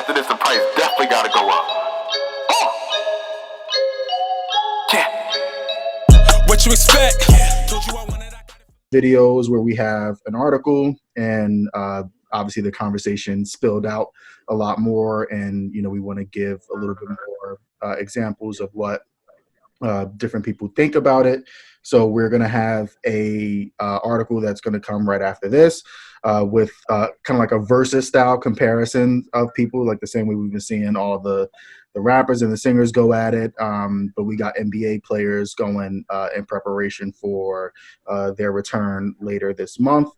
after this, the price definitely gotta go up. Yeah. What you expect? Told you I wanted. Videos where we have an article and obviously the conversation spilled out a lot more, and we want to give a little bit more examples of what different people think about it. So we're going to have a article that's going to come right after this with kind of like a versus style comparison of people, like the same way we've been seeing all the rappers and the singers go at it. But we got NBA players going in preparation for their return later this month.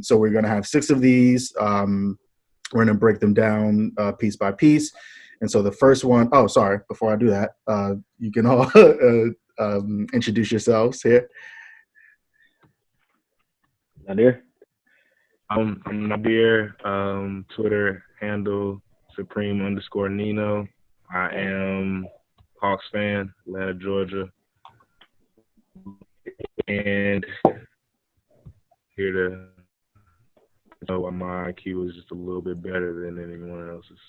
So we're going to have 6 of these. We're going to break them down piece by piece. And so the first one, before I do that, you can all introduce yourselves here. Nadir? I'm Nadir, Twitter handle Supreme_Nino. I am Hawks fan, Atlanta, Georgia. And here to know why my IQ is just a little bit better than anyone else's.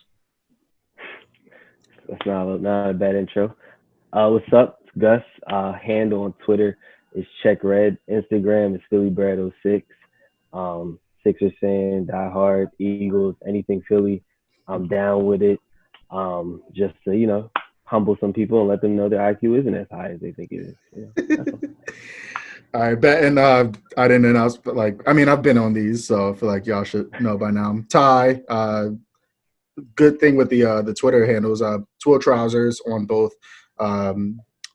That's not a bad intro. What's up? It's Gus. Handle on Twitter is CheckRed. Instagram is PhillyBread06. Sixers fan, die hard, Eagles, anything Philly. I'm down with it. Just to, humble some people and let them know their IQ isn't as high as they think it is. All right, bet. And I didn't announce, but I've been on these, so I feel like y'all should know by now. Ty, good thing with the Twitter handles, Twill Trousers on both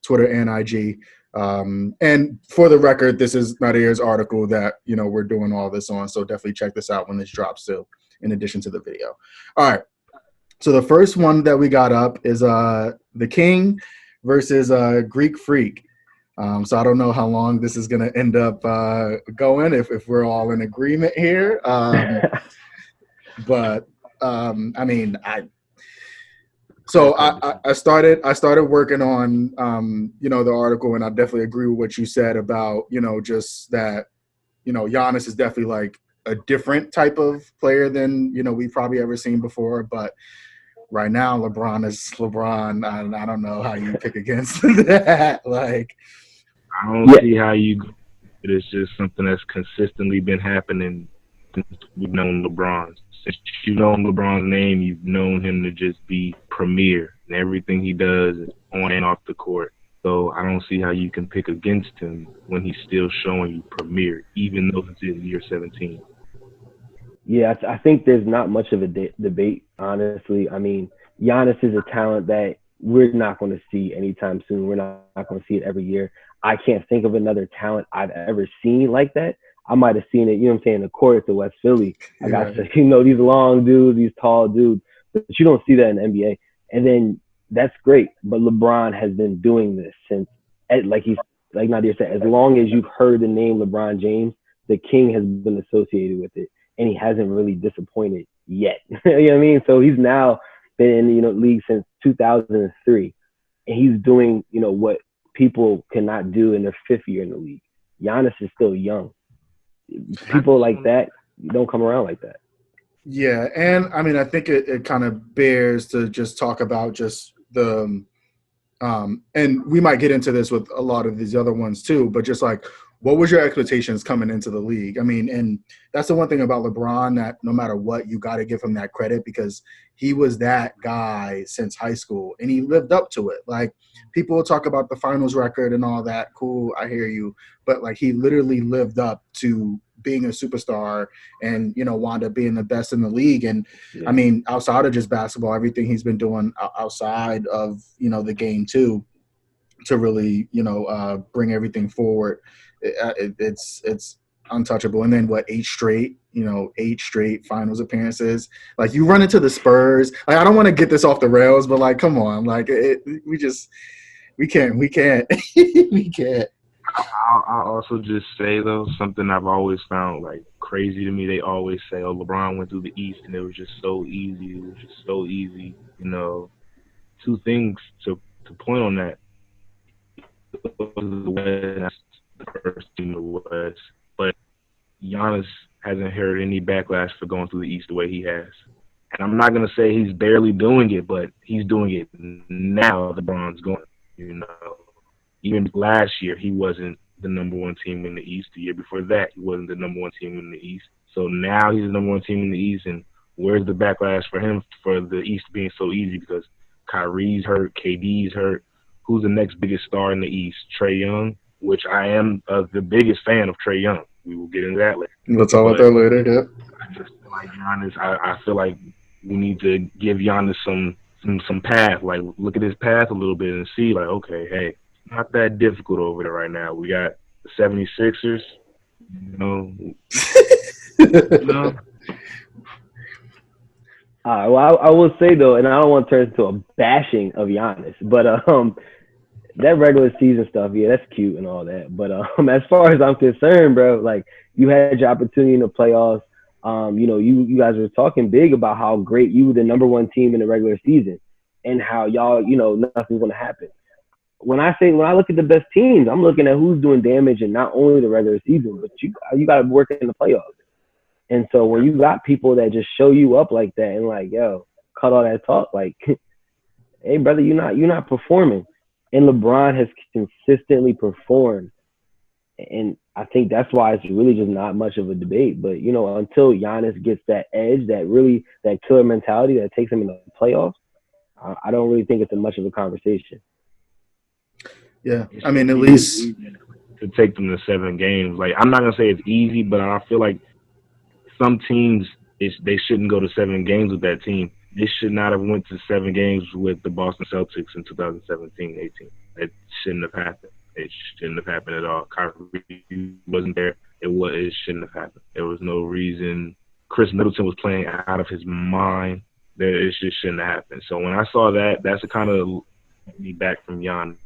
Twitter and IG. And for the record, this is Nadir's article that we're doing all this on, so definitely check this out when this drops too, in addition to the video. All right, so the first one that we got up is the King versus Greek Freak. So I don't know how long this is going to end up going, if we're all in agreement here. But I started working on the article, and I definitely agree with what you said about just that Giannis is definitely like a different type of player than we've probably ever seen before. But right now, LeBron is LeBron. I don't know how you pick against that. I don't see how you. It's just something that's consistently been happening since we've known LeBron. Since you've known LeBron's name, you've known him to just be premier in everything he does on and off the court. So I don't see how you can pick against him when he's still showing you premier, even though it's in year 17. Yeah, I think there's not much of a debate, honestly. I mean, Giannis is a talent that we're not going to see anytime soon. We're not going to see it every year. I can't think of another talent I've ever seen like that. I might have seen it, in the courts of West Philly. I got to, these long dudes, these tall dudes, but you don't see that in the NBA. And then that's great. But LeBron has been doing this since, like Nadir said, as long as you've heard the name LeBron James, the King has been associated with it, and he hasn't really disappointed yet. You know what I mean? So he's now been in the league since 2003, and he's doing what people cannot do in their 5th year in the league. Giannis is still young. People like that don't come around like that. Yeah, and I think it kind of bears to just talk about just the and we might get into this with a lot of these other ones too, but just like, what was your expectations coming into the league? And that's the one thing about LeBron, that no matter what, you got to give him that credit, because he was that guy since high school, and he lived up to it. Like, people will talk about the finals record and all that. Cool, I hear you. But he literally lived up to being a superstar and, wound up being the best in the league. And yeah. Outside of just basketball, everything he's been doing outside of, the game too, to really, bring everything forward. It's untouchable. And then 8 straight finals appearances. You run into the Spurs. I don't want to get this off the rails, but come on, we can't. We can't. I'll also just say, though, something I've always found crazy to me. They always say, "Oh, LeBron went through the East and it was just so easy. It was just so easy." 2 things to point on that. The first team in the West, but Giannis hasn't heard any backlash for going through the East the way he has. And I'm not gonna say he's barely doing it, but he's doing it now. LeBron's going. You know, even last year he wasn't the number one team in the East. The year before that, he wasn't the number one team in the East. So now he's the number one team in the East, and where's the backlash for him for the East being so easy? Because Kyrie's hurt, KD's hurt. Who's the next biggest star in the East? Trae Young, which I am the biggest fan of Trae Young. We will get into that later. We'll talk about that later. Yeah. I just feel like Giannis. I feel like we need to give Giannis some path. Like, look at his path a little bit and see, like, okay, hey, it's not that difficult over there right now. We got the 76ers, you know. You know? Well, I will say though, and I don't want to turn into a bashing of Giannis, but that regular season stuff, yeah, that's cute and all that. But as far as I'm concerned, bro, like you had your opportunity in the playoffs. You know, you guys were talking big about how great you were the number one team in the regular season, and how y'all, you know, nothing's gonna happen. When I look at the best teams, I'm looking at who's doing damage in not only the regular season, but you got to work in the playoffs. And so when you got people that just show you up like that and like, yo, cut all that talk, like, hey brother, you're not performing. And LeBron has consistently performed. And I think that's why it's really just not much of a debate. But, you know, until Giannis gets that edge, that killer mentality that takes him in the playoffs, I don't really think it's much of a conversation. Yeah. I mean, at least to take them to 7 games. Like, I'm not going to say it's easy, but I feel like some teams, they shouldn't go to 7 games with that team. They should not have went to 7 games with the Boston Celtics in 2017-18. It shouldn't have happened. It shouldn't have happened at all. Kyrie wasn't there. It shouldn't have happened. There was no reason. Chris Middleton was playing out of his mind. It just shouldn't have happened. So when I saw that, that's the kind of me back from Giannis.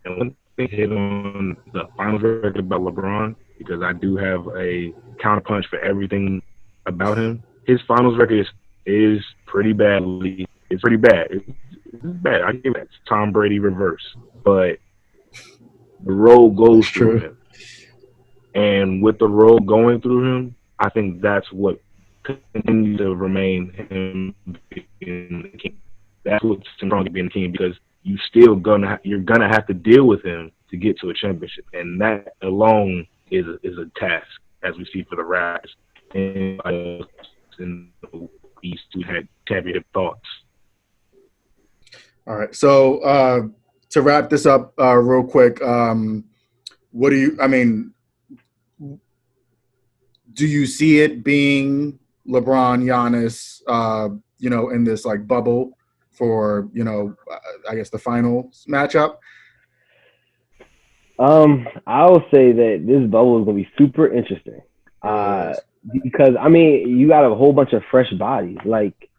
And one thing hit on the finals record about LeBron, because I do have a counterpunch for everything about him. His finals record is pretty badly. It's pretty bad. It's bad. I give it. It's Tom Brady reverse. But the road goes through him. And with the road going through him, I think that's what continues to remain him being the king. That's what's wrong with being the king, because you're gonna have to deal with him to get to a championship, and that alone is a task, as we see for the Raptors and in the East who had championship thoughts. All right. So to wrap this up real quick, do you see it being LeBron, Giannis, in this like bubble for, I guess the finals matchup? I'll say that this bubble is going to be super interesting. Because, I mean, you got a whole bunch of fresh bodies. Like,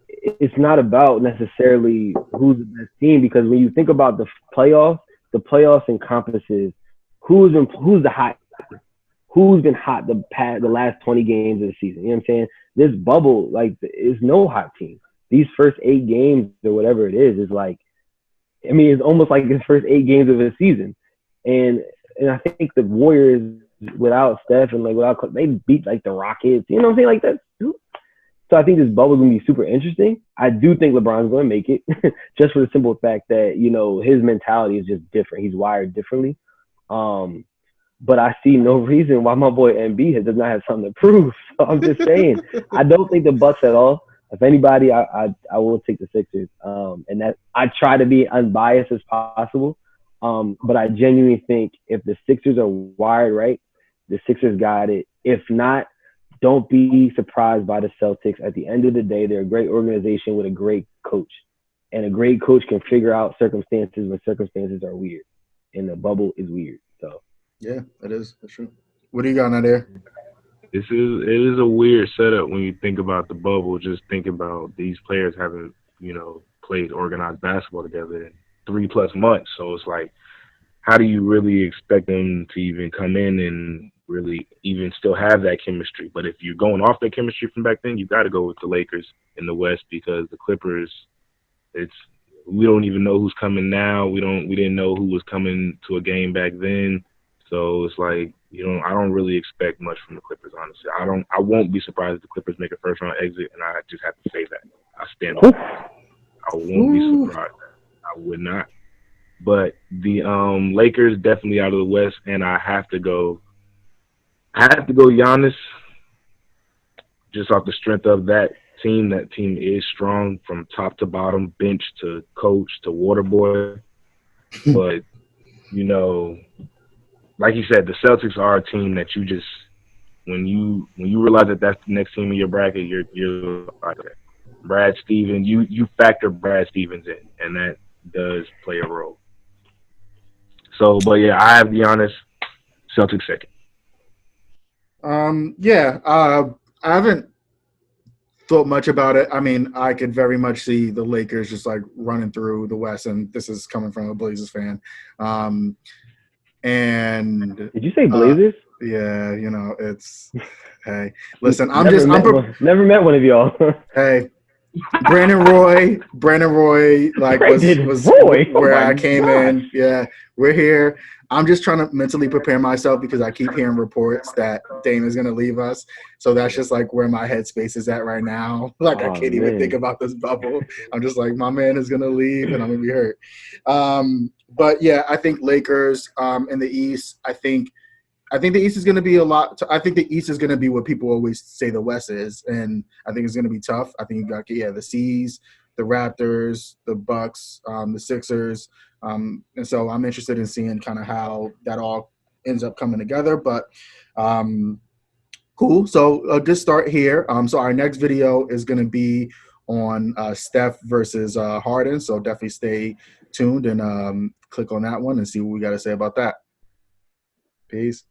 it's not about necessarily who's the best team, because when you think about the playoffs encompasses who's the hot, who's been hot the last 20 games of the season. You know what I'm saying? This bubble, like, is no hot team. These first 8 games or whatever it is like, I mean, it's almost like the first 8 games of the season. And I think the Warriors, without Steph and they beat like the Rockets, you know what I'm saying, like that. So I think this bubble is gonna be super interesting. I do think LeBron's gonna make it, just for the simple fact that his mentality is just different. He's wired differently. But I see no reason why my boy Embiid does not have something to prove. So I'm just saying, I don't think the Bucks at all. If anybody, I will take the Sixers. And that I try to be unbiased as possible. But I genuinely think if the Sixers are wired right, the Sixers got it. If not, don't be surprised by the Celtics. At the end of the day, they're a great organization with a great coach. And a great coach can figure out circumstances when circumstances are weird. And the bubble is weird. So yeah, that is. That's true. What do you got out there? It is a weird setup when you think about the bubble. Just think about these players having, played organized basketball together in 3+ months. So it's like, how do you really expect them to even come in and really even still have that chemistry? But if you're going off that chemistry from back then, you got to go with the Lakers in the West, because the Clippers, we don't even know who's coming now. We didn't know who was coming to a game back then. So it's like I don't really expect much from the Clippers, honestly. I won't be surprised if the Clippers make a first round exit, and I just have to say that. I stand on that. I won't be surprised. I would not. But the Lakers definitely out of the West, and I have to go Giannis, just off the strength of that team. That team is strong from top to bottom, bench to coach to water boy. But, like you said, the Celtics are a team that you just when you realize that that's the next team in your bracket, you're like, Brad Stevens. You factor Brad Stevens in, and that does play a role. So, but yeah, I have Giannis, Celtics second. I haven't thought much about it. I mean, I could very much see the Lakers just like running through the West, and this is coming from a Blazers fan. And did you say Blazers? Yeah, it's hey. Listen, never met one of y'all. Hey, Brandon Roy, like was where I came in. Yeah, we're here. I'm just trying to mentally prepare myself because I keep hearing reports that Dame is going to leave us. So that's just like where my headspace is at right now. Like I can't even think about this bubble. I'm just like, my man is going to leave and I'm going to be hurt. But yeah, I think Lakers in the East. I think the East is going to be a lot. I think the East is going to be what people always say the West is, and I think it's going to be tough. I think you got the C's, the Raptors, the Bucks, the Sixers. And so I'm interested in seeing kind of how that all ends up coming together. But cool. So a good start here. So our next video is going to be on Steph versus Harden. So definitely stay tuned and click on that one and see what we got to say about that. Peace.